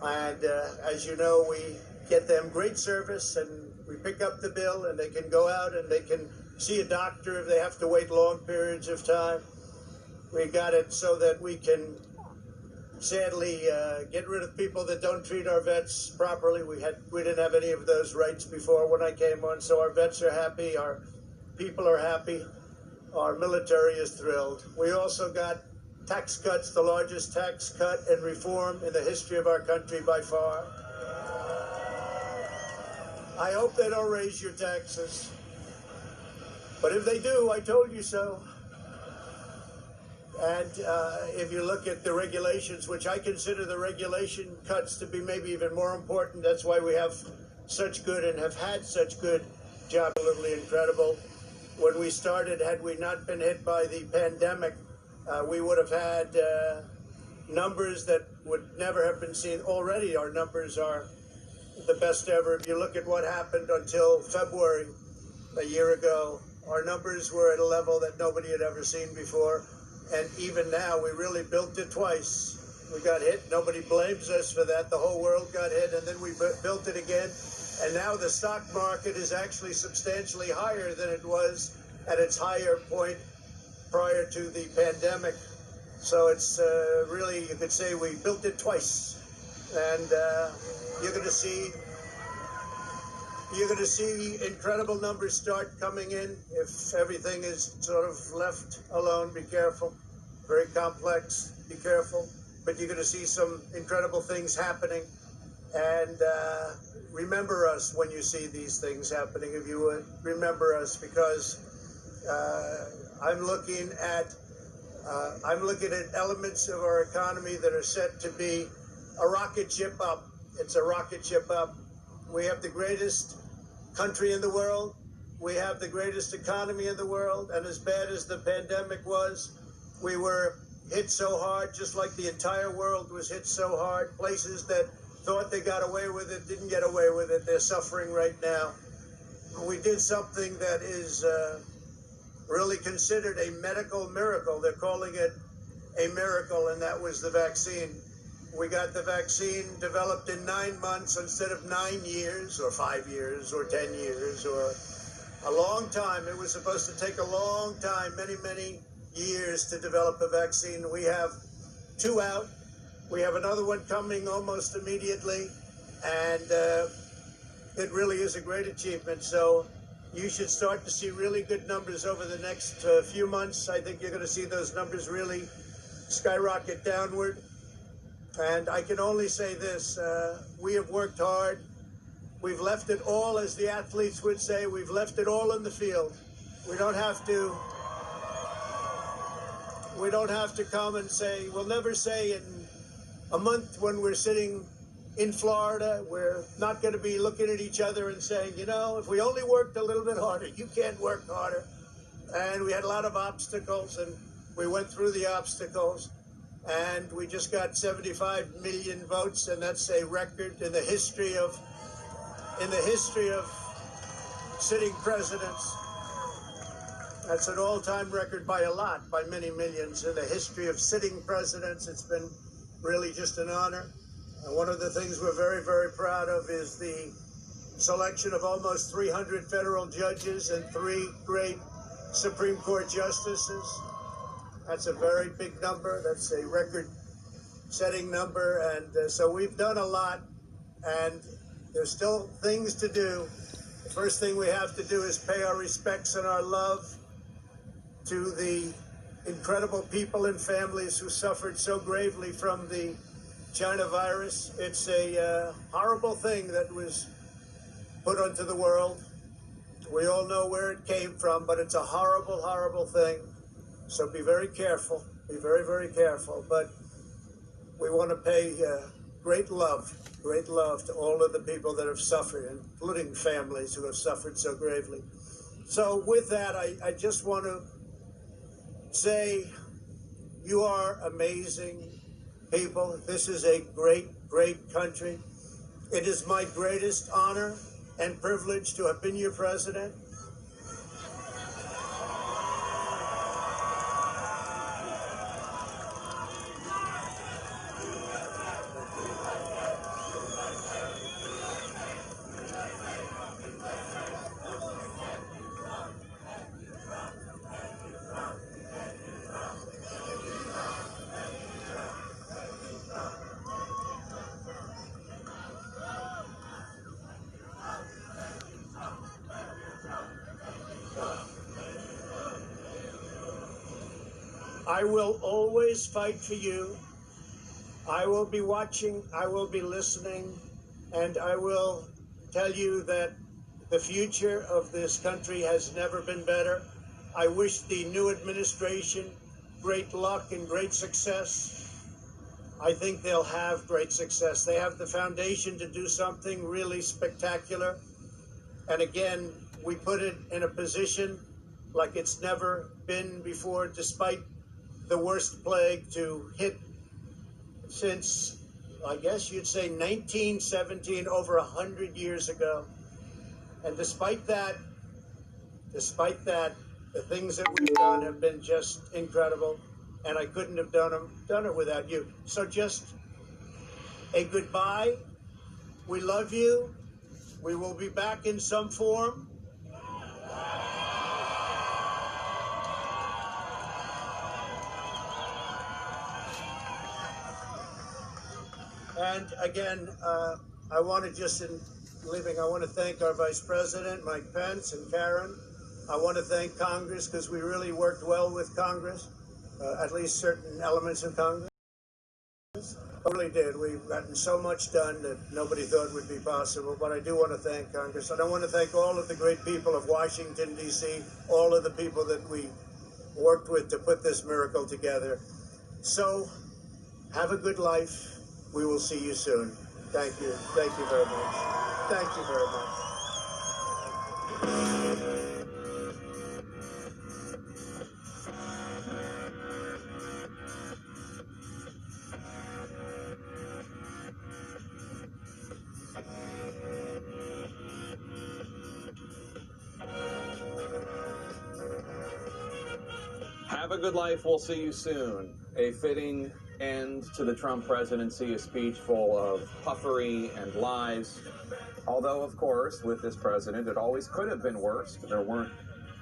And as you know, we get them great service, and we pick up the bill, and they can go out and they can see a doctor if they have to wait long periods of time. We got it so that we can sadly get rid of people that don't treat our vets properly. We didn't have any of those rights before when I came on, so our vets are happy, our people are happy, our military is thrilled. We also got tax cuts, the largest tax cut and reform in the history of our country by far. I hope they don't raise your taxes, but if they do, I told you so. And if you look at the regulations, which I consider the regulation cuts to be maybe even more important, that's why we have such good and have had such good jobs. Absolutely incredible. When we started, had we not been hit by the pandemic, we would have had numbers that would never have been seen. Already our numbers are the best ever. If you look at what happened until February a year ago, our numbers were at a level that nobody had ever seen before. And even now, we really built it twice. We got hit. Nobody blames us for that. The whole world got hit, and then we built it again. And now the stock market is actually substantially higher than it was at its higher point prior to the pandemic. So it's really, you could say we built it twice. And you're going to see incredible numbers start coming in if everything is sort of left alone. Be careful. Very complex. Be careful. But you're going to see some incredible things happening. And remember us when you see these things happening, if you would. Remember us, because I'm looking at elements of our economy that are set to be a rocket ship up. It's a rocket ship up. We have the greatest country in the world. We have the greatest economy in the world. And as bad as the pandemic was, we were hit so hard, just like the entire world was hit so hard. Places that thought they got away with it didn't get away with it. They're suffering right now. We did something that is really considered a medical miracle. They're calling it a miracle, and that was the vaccine. We got the vaccine developed in 9 months instead of 9 years or 5 years or 10 years or a long time. It was supposed to take a long time, many, many years to develop a vaccine. We have 2 out. We have another one coming almost immediately, and it really is a great achievement. So you should start to see really good numbers over the next few months. I think you're going to see those numbers really skyrocket downward. And I can only say this, we have worked hard. We've left it all, as the athletes would say, we've left it all in the field. We don't have to come and say, we'll never say in a month when we're sitting in Florida, we're not going to be looking at each other and saying, you know, if we only worked a little bit harder, you can't work harder. And we had a lot of obstacles, and we went through the obstacles. And we just got 75 million votes, and that's a record in the history of sitting presidents. That's an all-time record by a lot, by many millions. In the history of sitting presidents, it's been really just an honor. One of the things we're very, very proud of is the selection of almost 300 federal judges and 3 great Supreme Court justices. That's a very big number. That's a record-setting number. And so we've done a lot, and there's still things to do. The first thing we have to do is pay our respects and our love to the incredible people and families who suffered so gravely from the China virus. It's a horrible thing that was put onto the world. We all know where it came from, but it's a horrible, horrible thing. So be very careful, be very, very careful. But we want to pay great love to all of the people that have suffered, including families who have suffered so gravely. So with that, I just want to say you are amazing people. This is a great, great country. It is my greatest honor and privilege to have been your president. I will always fight for you. I will be watching, I will be listening, and I will tell you that the future of this country has never been better. I wish the new administration great luck and great success. I think they'll have great success. They have the foundation to do something really spectacular. And again, we put it in a position like it's never been before, despite the worst plague to hit since, I guess you'd say, 1917, over 100 years ago. And despite that, the things that we've done have been just incredible. And I couldn't have done it without you. So just a goodbye. We love you. We will be back in some form. And again, I want to just, in leaving, I want to thank our Vice President, Mike Pence, and Karen. I want to thank Congress, because we really worked well with Congress. At least certain elements of Congress. We really did. We've gotten so much done that nobody thought would be possible, but I do want to thank Congress. And I want to thank all of the great people of Washington, D.C., all of the people that we worked with to put this miracle together. So, have a good life. We will see you soon. Thank you. Thank you very much. Thank you very much. Have a good life. We'll see you soon. A fitting end to the Trump presidency, a speech full of puffery and lies. Although, of course, with this president, it always could have been worse. There weren't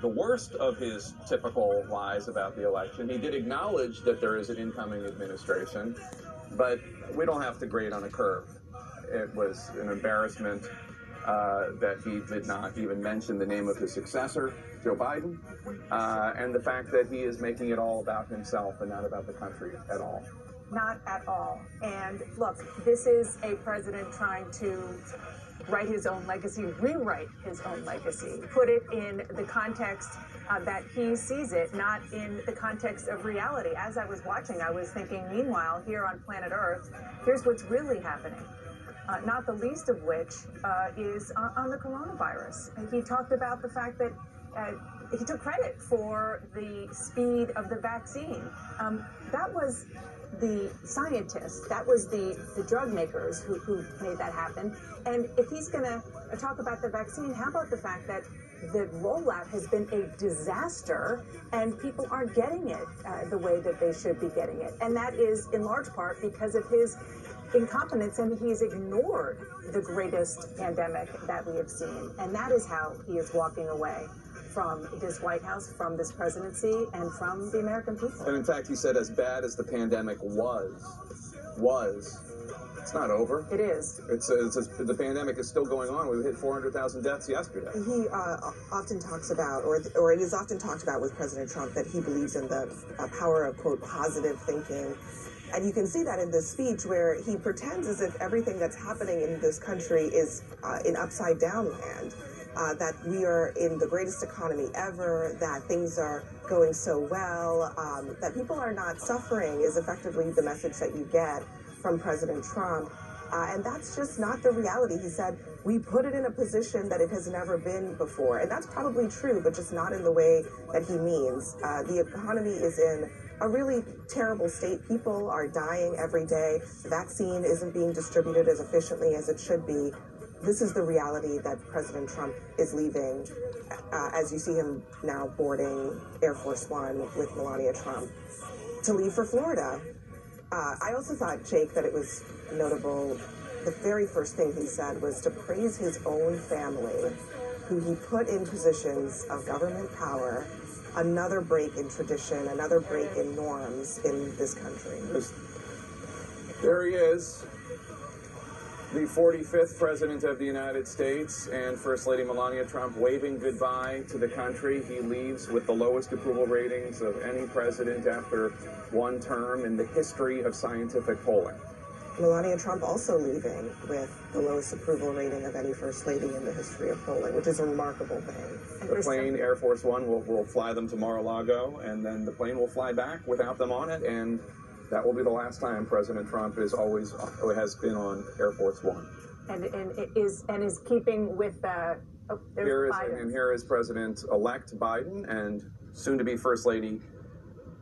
the worst of his typical lies about the election. He did acknowledge that there is an incoming administration, but we don't have to grade on a curve. It was an embarrassment that he did not even mention the name of his successor, Joe Biden, and the fact that he is making it all about himself and not about the country at all. Not at all. And look, this is a president trying to write his own legacy, rewrite his own legacy, put it in the context that he sees it, not in the context of reality. As I was watching, I was thinking, meanwhile, here on planet Earth, here's what's really happening. Not the least of which is on the coronavirus. He talked about the fact that he took credit for the speed of the vaccine. That was the scientists, that was the drug makers who made that happen. And if he's going to talk about the vaccine, how about the fact that the rollout has been a disaster and people aren't getting it the way that they should be getting it? And that is in large part because of his incompetence, and he's ignored the greatest pandemic that we have seen. And that is how he is walking away from this White House, from this presidency, and from the American people. And in fact, he said, as bad as the pandemic was, it's not over. It is. The pandemic is still going on. We hit 400,000 deaths yesterday. He often talks about, or it is often talked about with President Trump, that he believes in the power of, quote, positive thinking. And you can see that in this speech where he pretends as if everything that's happening in this country is in upside down land. That we are in the greatest economy ever, that things are going so well, that people are not suffering is effectively the message that you get from President Trump. And that's just not the reality. He said, we put it in a position that it has never been before. And that's probably true, but just not in the way that he means. The economy is in a really terrible state. People are dying every day. The vaccine isn't being distributed as efficiently as it should be. This is the reality that President Trump is leaving as you see him now boarding Air Force One with Melania Trump to leave for Florida. I also thought, Jake, that it was notable. The very first thing he said was to praise his own family, who he put in positions of government power. Another break in tradition, another break in norms in this country. There he is. The 45th President of the United States and First Lady Melania Trump waving goodbye to the country. He leaves with the lowest approval ratings of any president after one term in the history of scientific polling. Melania Trump also leaving with the lowest approval rating of any First Lady in the history of polling, which is a remarkable thing. The plane, Air Force One, will fly them to Mar-a-Lago, and then the plane will fly back without them on it, and that will be the last time President Trump has been on Air Force One. And is keeping with here is President-elect Biden and soon-to-be First Lady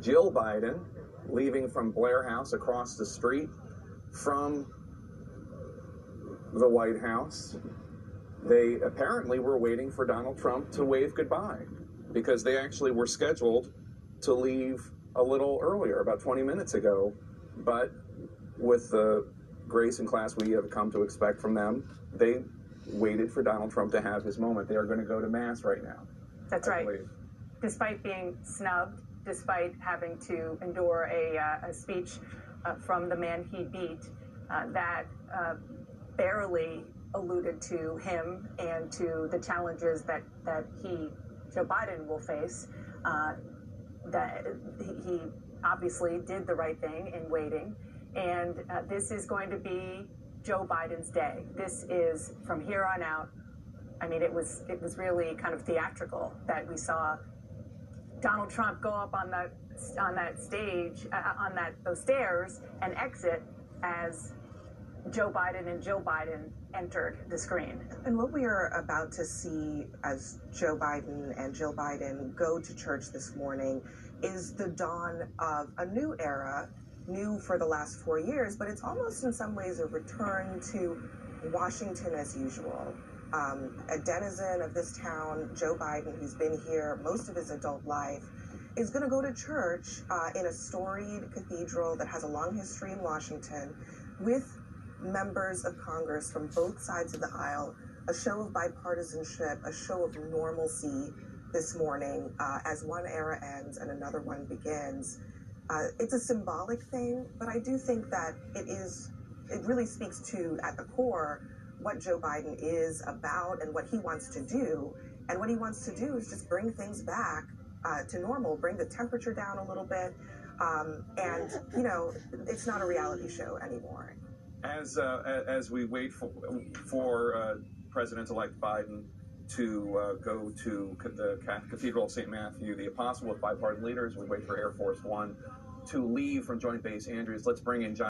Jill Biden leaving from Blair House across the street from the White House. They apparently were waiting for Donald Trump to wave goodbye because they actually were scheduled to leave a little earlier, about 20 minutes ago, but with the grace and class we have come to expect from them, they waited for Donald Trump to have his moment. They are going to go to Mass right now. That's right. Despite being snubbed, despite having to endure a speech from the man he beat that barely alluded to him and to the challenges that Joe Biden will face, that he obviously did the right thing in waiting. And this is going to be Joe Biden's day. This is, from here on out, I mean, it was really kind of theatrical that we saw Donald Trump go up on that stage, those stairs, and exit as Joe Biden and Jill Biden entered the screen. And what we are about to see as Joe Biden and Jill Biden go to church this morning is the dawn of a new era, new for the last 4 years, but it's almost in some ways a return to Washington as usual. A denizen of this town, Joe Biden, who's been here most of his adult life, is going to go to church in a storied cathedral that has a long history in Washington with members of Congress from both sides of the aisle, a show of bipartisanship, a show of normalcy this morning as one era ends and another one begins. It's a symbolic thing, but I do think that it really speaks to, at the core, what Joe Biden is about and what he wants to do. And what he wants to do is just bring things back to normal, bring the temperature down a little bit. And, you know, it's not a reality show anymore. As we wait for President-elect Biden to go to the Cathedral of St. Matthew, the Apostle, with bipartisan leaders, we wait for Air Force One to leave from Joint Base Andrews. Let's bring in John.